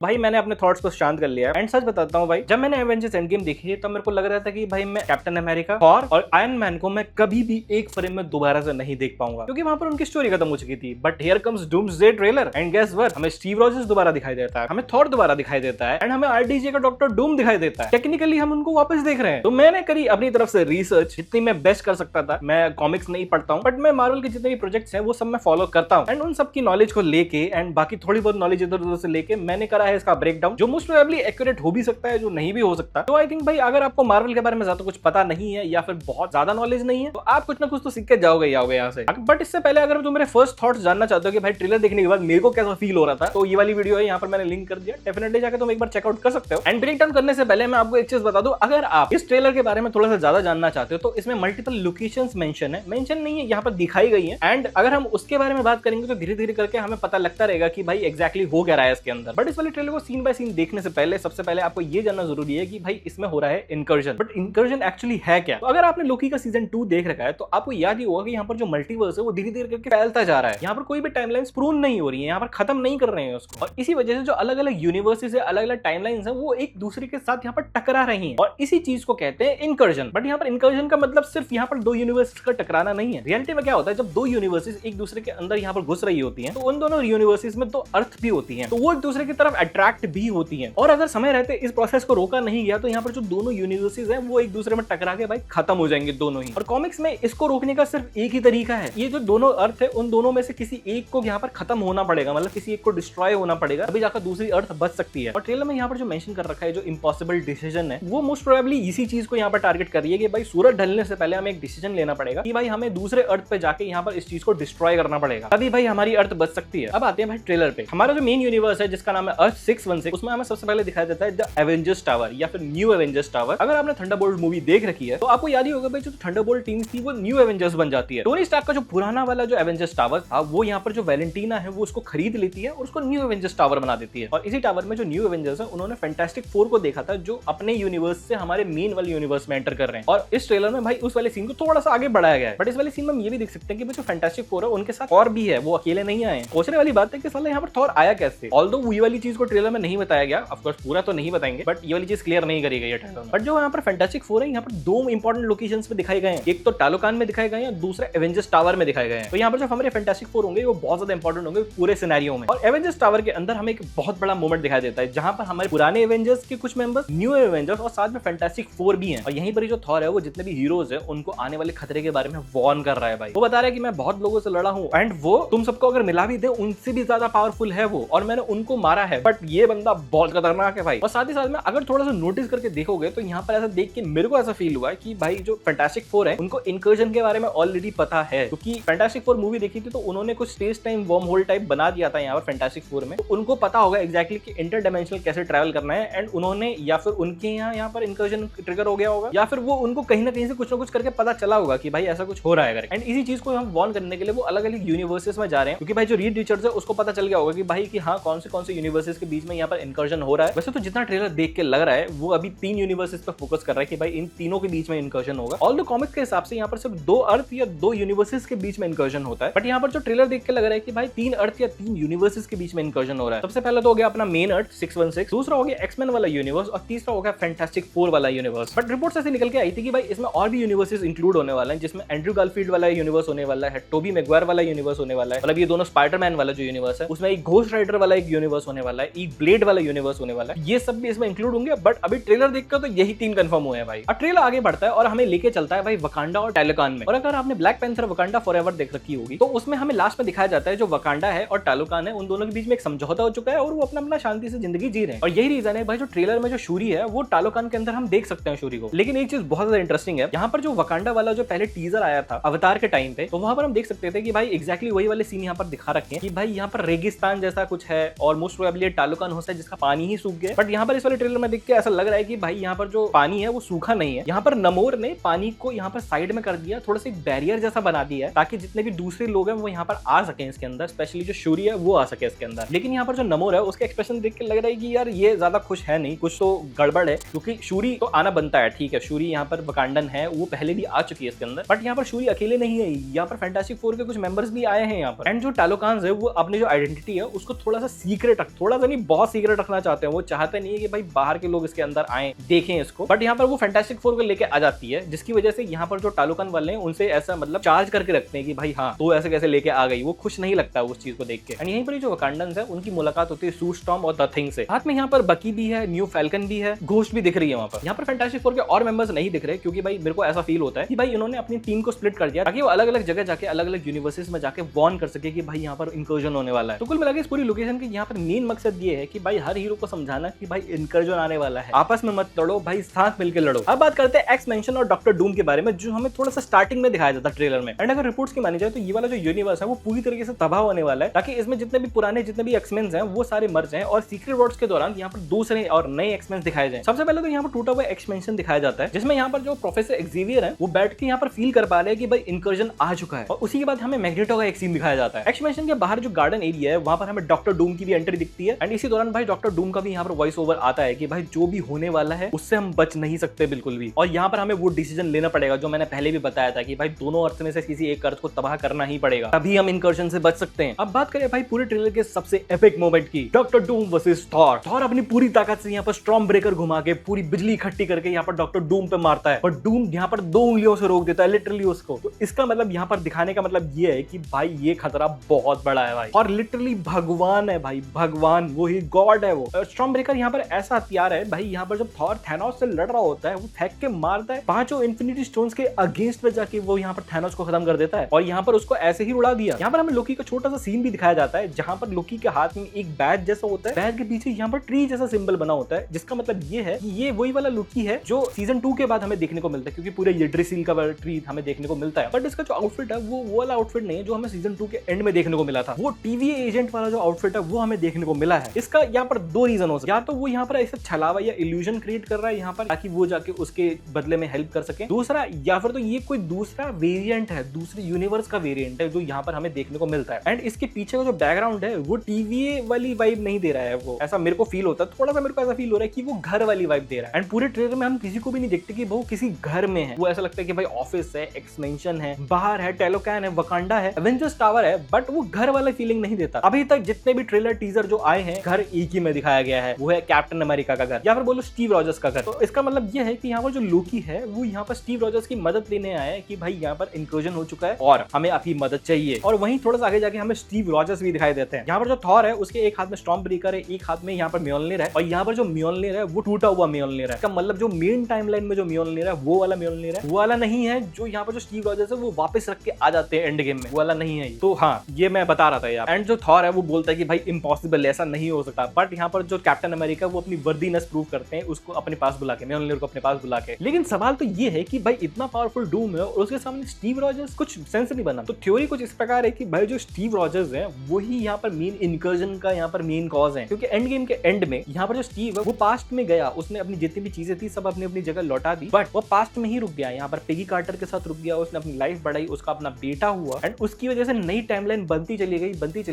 भाई मैंने अपने थॉट्स को शांत कर लिया एंड सच बताता हूँ भाई, जब मैंने एवेंजर्स एंड गेम देखी तब मेरे को लग रहा था कि भाई मैं कैप्टन अमेरिका और आयरन मैन को मैं कभी भी एक फ्रेम में दोबारा से नहीं देख पाऊंगा, क्योंकि वहां पर उनकी स्टोरी खत्म हो चुकी थी। But here comes doomsday trailer and guess what, हमें स्टीव रॉजर्स दोबारा दिखाई देता है, हमें थॉर दोबारा दिखाई देता है एंड हमें आरडीजे का डॉक्टर डूम दिखाई देता है। टेक्निकली हम उनको वापस देख रहे हैं। तो मैंने करी अपनी तरफ से रिसर्च, जितनी मैं बेस्ट कर सकता था। मैं कॉमिक्स नहीं पढ़ता हूँ, बट मैं मार्वल के जितने भी प्रोजेक्ट्स हैं वो सब मैं फॉलो करता हूँ एंड उन सबकी नॉलेज को लेके एंड बाकी थोड़ी बहुत नॉलेज इधर उधर से लेके मैंने करा है इसका ब्रेकडाउन, जो मोस्ट प्रोबेबली एक्यूरेट हो भी सकता है, जो नहीं भी हो सकता। तो आई थिंक भाई अगर आपको मार्वल के बारे में ज्यादा कुछ पता नहीं है या फिर बहुत ज्यादा नॉलेज नहीं है तो आप कुछ ना कुछ तो सीख के जाओगे यहाँ से। बट इससे पहले अगर तुम मेरे फर्स्ट थॉट्स जानना चाहते हो कि भाई ट्रेलर देखने के बाद मेरे को कैसा फील हो रहा था, तो ये वाली वीडियो है, यहाँ पर मैंने लिंक कर दिया, डेफिनेटली जाकर तुम एक बार चेकआउट कर सकते हो। एंड ब्रेकडाउन करने से पहले मैं आपको एक चीज बता दूं, अगर आप इस ट्रेलर के बारे में थोड़ा सा ज्यादा जानना चाहते हो तो इसमें मल्टीपल लोकेशंस मेंशन है, मेंशन नहीं है, यहाँ पर दिखाई गई है। एंड अगर हम उसके बारे में बात करेंगे तो धीरे धीरे करके हमें पता लगता रहेगा कि भाई एग्जैक्टली हो क्या रहा है इसके अंदर। बट इस वाले ट्रेलर को सीन बाय सीन देखने से पहले सबसे पहले आपको ये जानना जरूरी है कि भाई इसमें हो रहा है इनकर्जन। बट इनकर्जन एक्चुअली है क्या? तो अगर आपने लोकी का सीजन 2 देख रखा है तो आपको याद ही होगा कि यहाँ पर जो मल्टीवर्स है वो धीरे धीरे करके फैलता जा रहा है। यहाँ पर कोई भी टाइमलाइंस प्रून नहीं हो रही है, यहाँ पर खत्म नहीं कर रहे हैं उसको, और इसी वजह से जो अलग अलग यूनिवर्सेस है, अलग अलग टाइमलाइंस है, वो एक दूसरे के साथ यहाँ पर टकरा रही हैं, और इसी चीज को कहते हैं इनकर्जन। बट यहाँ पर इनकर्जन का मतलब सिर्फ यहाँ पर दो यूनिवर्सेस का टकराना नहीं है। रियलिटी में क्या होता है, जब दो यूनिवर्सेस एक दूसरे के अंदर यहाँ पर घुस रही होती हैं तो उन दोनों यूनिवर्सेस में दो अर्थ भी होती हैं, तो वो एक दूसरे की तरफ अट्रैक्ट भी होती हैं। और अगर समय रहते इस प्रोसेस को रोका नहीं गया तो यहाँ पर जो दोनों यूनिवर्सेस हैं वो एक दूसरे में टकरा के भाई खत्म हो जाएंगे दोनों ही। और कॉमिक्स में इसको रोकने का सिर्फ एक ही तरीका है, ये जो दोनों अर्थ है उन दोनों में से किसी एक को यहाँ पर खत्म होना पड़ेगा, मतलब किसी एक को डिस्ट्रॉय होना पड़ेगा, तभी जाकर दूसरी अर्थ बच सकती है। और ट्रेलर में यहाँ पर जो मेंशन कर रखा है जो इम्पॉसिबल डिसीजन है, वो मोस्ट प्रोबेबली इसी चीज को यहाँ पर टारगेट कर रही है कि भाई सूरज ढलने से पहले हमें एक डिसीजन लेना पड़ेगा कि भाई हमें दूसरे अर्थ पे जाके यहाँ पर इस चीज को डिस्ट्रॉय करना पड़ेगा, तभी भाई हमारी अर्थ बच सकती है। अब आते हैं भाई ट्रेलर पे। हमारा जो मेन यूनिवर्स है जिसका नाम है अर्थ 616, उसमें हमें सबसे पहले दिखाया जाता है द एवेंजर्स टावर या फिर न्यू एवेंजर्स टावर। अगर आपने थंडरबोल्ट मूवी देख रखी है तो आपको याद ही होगा भाई जो थंडरबोल्ट टीम थी वो न्यू एवेंजर्स बन जाती है। टोनी स्टार्क का जो पुराना वाला जो एवेंजर्स टावर था वो यहाँ पर जो वैलेंटीना है वो उसको खरीद लेती है और उसको न्यू एवेंजर्स टावर बना देती है। और इसी टावर में जो न्यू एवेंजर्स है उन्होंने फैंटास्टिक फोर को देखा था जो अपने यूनिवर्स से हमारे मेन वाले यूनिवर्स में एंटर कर रहे हैं, और इस ट्रेलर में भाई उस वाले सीन को थोड़ा सा आगे बढ़ाया गया है। बट इस वाले सीन में हम ये भी देख सकते हैं कि जो फैंटास्टिक फोर है उनके साथ और भी है, वो अकेले नहीं आए। सोचने वाली बात है कि साला यहाँ पर थॉर आया कैसे, ऑल्दो ये वाली चीज को ट्रेलर में नहीं बताया गया, ऑफ कोर्स पूरा तो नहीं बताएंगे, बट ये वाली चीज क्लियर नहीं करी गई है ट्रेलर में। बट जो यहाँ पर फैंटास्टिक फोर है यहाँ पर दो इंपॉर्टेंट लोकेशंस पे दिखाए गए हैं, एक तो टालोकान में दिखाए गए हैं, दूसरा एवेंजर्स टावर में दिखाए गए हैं। तो यहाँ पर जो हमारे फैंटास्टिक फोर होंगे वो बहुत ज्यादा इंपॉर्टेंट होंगे पूरे सिनेरियो में। और एवेंजर्स टावर के अंदर हमें एक बहुत बड़ा मोमेंट दिखाई देता है जहां पर हमारे पुराने एवेंजर्स के कुछ मेंबर्स, न्यू एवेंजर्स और साथ में फैंटास्टिक फोर भी हैं, और यहीं पर जो थॉर है वो जितने भी हीरोज है उनको आने वाले खतरे के बारे में वार्न कर रहा है भाई। वो बता रहा है कि मैं बहुत लोगों से लड़ा हूं एंड वो तुम सबको अगर मिला भी दे उनसे भी ज्यादा पावरफुल है वो, और मैंने उनको मारा है, बट ये बंदा बहुत खतरनाक है भाई। और साथ ही साथ में अगर थोड़ा सा नोटिस करके देखोगे तो यहाँ पर ऐसा देख के मेरे को ऐसा फील हुआ है कि भाई जो फैंटास्टिक फोर है उनको इनकर्जन के बारे में ऑलरेडी पता है, क्योंकि फैंटास्टिक फोर मूवी देखी थी तो उन्होंने कुछ space time worm hole type बना दिया था यहाँ पर फैंटास्टिक फोर में, तो उनको पता होगा एग्जैक्टली कि इंटर डायमेंशनल कैसे ट्रैवल करना है, एंड उन्होंने या फिर उनके यहाँ पर इनकर्जन ट्रिगर हो गया होगा या फिर वो उनको कहीं ना कहीं से कुछ ना कुछ करके पता चला होगा कि भाई ऐसा कुछ हो रहा है। एंड इसी चीज को हम वार्न करने के लिए वो अलग अलग यूनिवर्सेस में जा रहे हैं, क्योंकि भाई जो रीड रिचर्ड्स है उसको पता चल गया होगा कि भाई कि हाँ कौन से यूनिवर्सेस के बीच में यहाँ पर इनकर्जन हो रहा है। वैसे तो जितना ट्रेलर देख के लग रहा है वो अभी 3 यूनिवर्सेस पे फोकस कर रहा है कि भाई इन तीनों के बीच में इनकर्जन होगा। ऑल द कॉमिक्स के हिसाब से यहाँ पर सिर्फ 2 अर्थ या 2 यूनिवर्सेस के बीच में इनकर्जन होता है, बट यहाँ पर जो ट्रेलर देख के लग रहा है कि भाई 3 अर्थ या 3 यूनिवर्सेस के बीच में इनकर्जन हो रहा है। सबसे पहले तो हो गया अपना मेन अर्थ 616, दूसरा हो गया एक्समैन वाला यूनिवर्स, और तीसरा हो गया फैंटास्टिक फोर वाला यूनिवर्स। बट रिपोर्ट्स ऐसे निकल के आई थी कि भाई इसमें और भी यूनिवर्सेस इंक्लूड होने वाले हैं, जिसमें एंड्रू गारफील्ड वाला यूनिवर्स होने वाला है, टोबी मैगवायर वाला यूनिवर्स होने वाला है, मतलब ये दोनों स्पाइडरमैन वाला जो यूनिवर्स है उसमें एक घोस्ट राइडर वाला एक यूनिवर्स होने वाला है, एक ब्लेड वाला यूनिवर्स होने वाला है, ये सब भी इसमें इंक्लूड होंगे। बट अभी ट्रेलर देखकर तो यही 3 कंफर्म हुए हैं भाई। अब ट्रेलर आगे बढ़ता है और हमें लेके चलता है भाई वकांडा और टालोकान में। और अगर आपने ब्लैक पैंथर वकांडा फॉरएवर देख रखी होगी तो उसमें हमें लास्ट में दिखाया जाता है जो वकांडा है और टालोकान है उन दोनों के बीच में एक समझौता हो चुका है और वो अपना अपना शांति से जिंदगी जी रहे हैं। और यही रीजन है भाई जो ट्रेलर में जो शूरी है वो टालोकान के अंदर हम देख सकते हैं शूरी को। लेकिन एक चीज बहुत ज्यादा इंटरेस्टिंग है, यहाँ पर जो वकांडा वाला जो पहले टीजर आया था अवतार के टाइम पे, तो वहां पर हम देख सकते थे कि भाई एग्जैक्टली वही वाले सीन यहाँ पर दिखा रखे हैं कि भाई यहाँ पर रेगिस्तान जैसा कुछ है और मोस्ट प्रोबेबली टालोकान हो सकता है जिसका पानी ही सूख गया। बट यहाँ पर इस वाले ट्रेलर में देख के ऐसा लग रहा है कि भाई यहाँ पर जो पानी है वो सूखा नहीं है, यहाँ पर नमोर ने पानी को यहाँ पर साइड में कर दिया, थोड़ा सा बैरियर जैसा बना दिया है ताकि जितने भी दूसरे लोग हैं वो यहाँ पर आ सके इसके अंदर, स्पेशली जो शूरी है वो आ सके इसके अंदर। लेकिन यहाँ पर जो नमोर है उसका एक्सप्रेशन देख के लग रहा है कि यार ये ज्यादा खुश है नहीं, कुछ तो गड़बड़ है, क्योंकि शूरी तो आना बनता है, ठीक है शूरी यहाँ पर वकांडन है, वो पहले भी आ चुकी है इसके अंदर, बट यहाँ पर शूरी अकेले नहीं है, यहाँ पर फैंटास्टिक फोर के कुछ मेंबर्स भी आए हैं यहाँ पर। एंड जो टालोकान है वो अपनी जो आइडेंटिटी है उसको थोड़ा सा सीक्रेट थोड़ा सा सोनी बहुत सीक्रेट रखना चाहते हैं, वो चाहते नहीं है कि भाई बाहर के लोग इसके अंदर आए देखें इसको, बट यहाँ पर वो फैंटास्टिक फोर को लेके आ जाती है, जिसकी वजह से यहाँ पर जो टालुकन वाले हैं उनसे ऐसा मतलब चार्ज करके रखते हैं कि भाई हाँ तो ऐसे कैसे लेके आ गई, वो खुश नहीं लगता उस चीज को देख के। एंड यहीं पर जो वकांडन्स है उनकी मुलाकात होती है सू स्टॉर्म और द थिंग से। साथ में यहाँ पर बकी भी है, न्यू फैल्कन भी है, घोस्ट भी दिख रही है वहाँ पर। यहाँ पर फैंटास्टिक फोर के और मेंबर्स नहीं दिख रहे, क्योंकि भाई मेरे को ऐसा फील होता है कि भाई इन्होंने अपनी टीम को स्प्लिट कर दिया ताकि वो अलग अलग जगह जाके अलग अलग यूनिवर्सेस में जाके वॉर्न कर सके कि भाई यहाँ पर इंकर्जन होने वाला है। तो कुल मिला के इस पूरी लोकेशन के यहाँ पर मेन मकसद ये है कि भाई हर हीरो को समझाना कि भाई इंकर्जन आने वाला है, आपस में मत लड़ो भाई, साथ मिलकर लड़ो। अब बात करते हैं एक्स मेंशन और डॉक्टर डूम के बारे में, जो हमें थोड़ा सा स्टार्टिंग में दिखाया जाता ट्रेलर में। एंड अगर रिपोर्ट्स की मानी जाए तो ये वाला जो यूनिवर्स है वो पूरी तरीके से तबाह होने वाला है, ताकि इसमें जितने भी पुराने जितने भी एक्समेन हैं वो सारे मर जाएं और सीक्रेट वॉर्स के दौरान यहाँ पर दूसरे और नए एक्समेन दिखाए जाएं। सबसे पहले तो यहाँ पर टूटा हुआ एक्सपेंशन दिखाया जाता है, जिसमें यहाँ पर जो प्रोफेसर एक्सेवियर है वो बैठ के यहाँ पर फील कर पा रहे हैं कि भाई इंकर्जन आ चुका है। और उसी के बाद हमें मैग्नेटो का एक सीन दिखाया जाता है। एक्सपेंशन के बाहर जो गार्डन एरिया है वहां पर हमें डॉक्टर डूम की भी एंट्री दिखती है। एंड इसी दौरान भाई डॉक्टर डूम का भी यहाँ पर वॉइस ओवर आता है कि भाई जो भी होने वाला है उससे हम बच नहीं सकते बिल्कुल भी, और यहाँ पर हमें वो डिसीजन लेना पड़ेगा जो मैंने पहले भी बताया था कि भाई दोनों अर्थ में से किसी एक अर्थ को तबाह करना ही पड़ेगा, तभी हम इंकर्जन से बच सकते हैं। अब बात करें भाई पूरे ट्रेलर के सबसे एपिक मोमेंट की, doctor Doom versus Thor. Thor अपनी पूरी ताकत से यहाँ पर स्टॉर्म ब्रेकर घुमा के पूरी बिजली इकट्ठी करके यहाँ पर डॉक्टर डूम पे मारता है, और डूम यहाँ पर 2 उंगलियों से रोक देता है लिटरली उसको। तो इसका मतलब यहाँ पर दिखाने का मतलब ये है कि भाई ये खतरा बहुत बड़ा है भाई, और लिटरली भगवान है भाई, भगवान वो ही गॉड है वो। स्टॉर्म ब्रेकर यहाँ पर ऐसा हथियार है भाई, यहाँ पर जब थॉर थैनोस से लड़ रहा होता है वो फेंक के मारता है 5 इन्फिनिटी स्टोन्स के अगेंस्ट में जाके वो यहाँ पर थैनोस को खत्म कर देता है, और यहाँ पर उसको ऐसे ही उड़ा दिया। यहाँ पर हमें लोकी का छोटा सा सीन भी दिखाया जाता है, जहाँ पर लोकी के हाथ में एक बैज जैसा होता है, बैज के पीछे यहाँ पर ट्री जैसा सिंबल बना होता है, जिसका मतलब ये है कि ये वही वाला लोकी है जो सीजन 2 के बाद हमें देखने को मिलता है, क्योंकि पूरे यड्रिसील का ट्री हमें देखने को मिलता है। बट इसका जो आउटफिट है वो वाला आउटफिट नहीं है जो हमें सीजन 2 के एंड में देखने को मिला था, वो टीवीए एजेंट वाला जो आउटफिट है वो हमें देखने को मिला है। इसका यहाँ पर 2 रीजन हो सकते हैं, या तो वो यहाँ पर ऐसा छलावा या इल्यूजन क्रिएट कर रहा है यहाँ पर ताकि वो जाके उसके बदले में हेल्प कर सके, दूसरा या फिर तो ये कोई दूसरा वेरिएंट है, दूसरे यूनिवर्स का वेरिएंट है जो यहाँ पर हमें देखने को मिलता है। एंड इसके पीछे का जो बैकग्राउंड है वो टीवीए वाली वाइब नहीं दे रहा है, वो ऐसा मेरे को फील होता है, थोड़ा सा मेरे को ऐसा फील हो रहा है कि वो घर वाली वाइब दे रहा है। एंड पूरे ट्रेलर में हम किसी को भी नहीं देखते कि वो किसी घर में है, वो ऐसा लगता है कि भाई ऑफिस है, एक्समेंशन है, बाहर है, टेलोकैन है, वकांडा है, एवेंजर्स टावर है, बट वो घर वाला फीलिंग नहीं देता। अभी तक जितने भी ट्रेलर टीजर जो आए हैं घर एक ही में दिखाया गया है, वो है कैप्टन अमेरिका का घर या फिर बोलो स्टीव रॉजर्स का घर। तो इसका मतलब ये है कि यहाँ पर जो लोकी है वो यहाँ पर स्टीव रॉजर्स की मदद लेने आया है कि भाई यहाँ पर इंक्लूजन हो चुका है और हमें आपकी मदद चाहिए। और वहीं थोड़ा सा आगे जाके हमें स्टीव रॉजर्स भी दिखाई देते हैं। यहाँ पर जो थॉर है उसके एक हाथ में स्टॉर्म ब्रेकर है, एक हाथ में यहाँ पर म्योल्निर है, और यहाँ पर जो म्योल्निर है वो टूटा हुआ म्योल्निर है। इसका मतलब जो मेन टाइमलाइन में जो म्योल्निर है वो वाला म्योल्निर है, वो वाला नहीं है जो यहाँ पर जो स्टीव रॉजर्स है वो वापस रख के आ जाते हैं एंड गेम में, वो वाला नहीं है। तो हाँ ये मैं बता रहा था यार। एंड जो थॉर है वो बोलता है कि भाई इम्पॉसिबल, ऐसा नहीं हो सकता, बट यहाँ पर जो कैप्टन अमेरिका वो अपनी वर्दीनेस प्रूव करते हैं उसको अपने पास बुला के, म्योल्निर को अपने पास बुला के। लेकिन सवाल तो ये है कि भाई इतना पावरफुल डूम है और उसके सामने स्टीव रॉजर्स, कुछ सेंस नहीं बना। तो थ्योरी कुछ इस प्रकार है कि भाई जो स्टीव रॉजर्स है वही यहाँ पर मेन इंकर्जन का यहाँ पर मेन कॉज है, क्योंकि एंड गेम के एंड में यहाँ पर जो स्टीव है वो पास्ट में गया, उसने अपनी जितनी भी चीजें थी सब अपनी अपनी जगह लौटा दी, बट वो पास्ट में ही रुक गया, यहाँ पर पेगी कार्टर के साथ रुक गया, उसने अपनी लाइफ बढ़ाई, उसका अपना बेटा हुआ, एंड उसकी वजह से नई टाइमलाइन बनती चली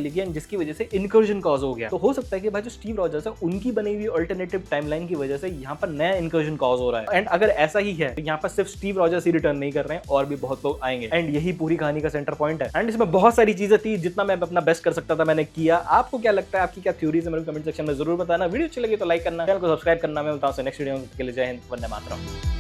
गई, जिसकी वजह से इंकर्जन कॉज हो गया। तो हो सकता है कि भाई जो स्टीव रॉजर्स है उनकी बनी हुई अल्टरनेटिव टाइमलाइन की वजह से यहाँ पर नया इंकर्जन कॉज हो रहा है। एंड अगर ऐसा ही है तो यहाँ पर सिर्फ स्टीव रॉजर्स ही रिटर्न नहीं कर रहे हैं, और भी बहुत लोग आएंगे, एंड यही पूरी कहानी का सेंटर पॉइंट है। एंड इसमें बहुत सारी चीजें थी, जितना मैं अपना बेस्ट कर सकता था मैंने किया। आपको क्या लगता है, आपकी क्या थ्योरीज है, मेरे कमेंट सेक्शन में जरूर बताना। वीडियो अच्छी लगी तो लाइक करना, चैनल को सब्सक्राइब करना। मैं बताऊं नेक्स्ट वीडियो के लिए। जय हिंद, वंदे मातरम।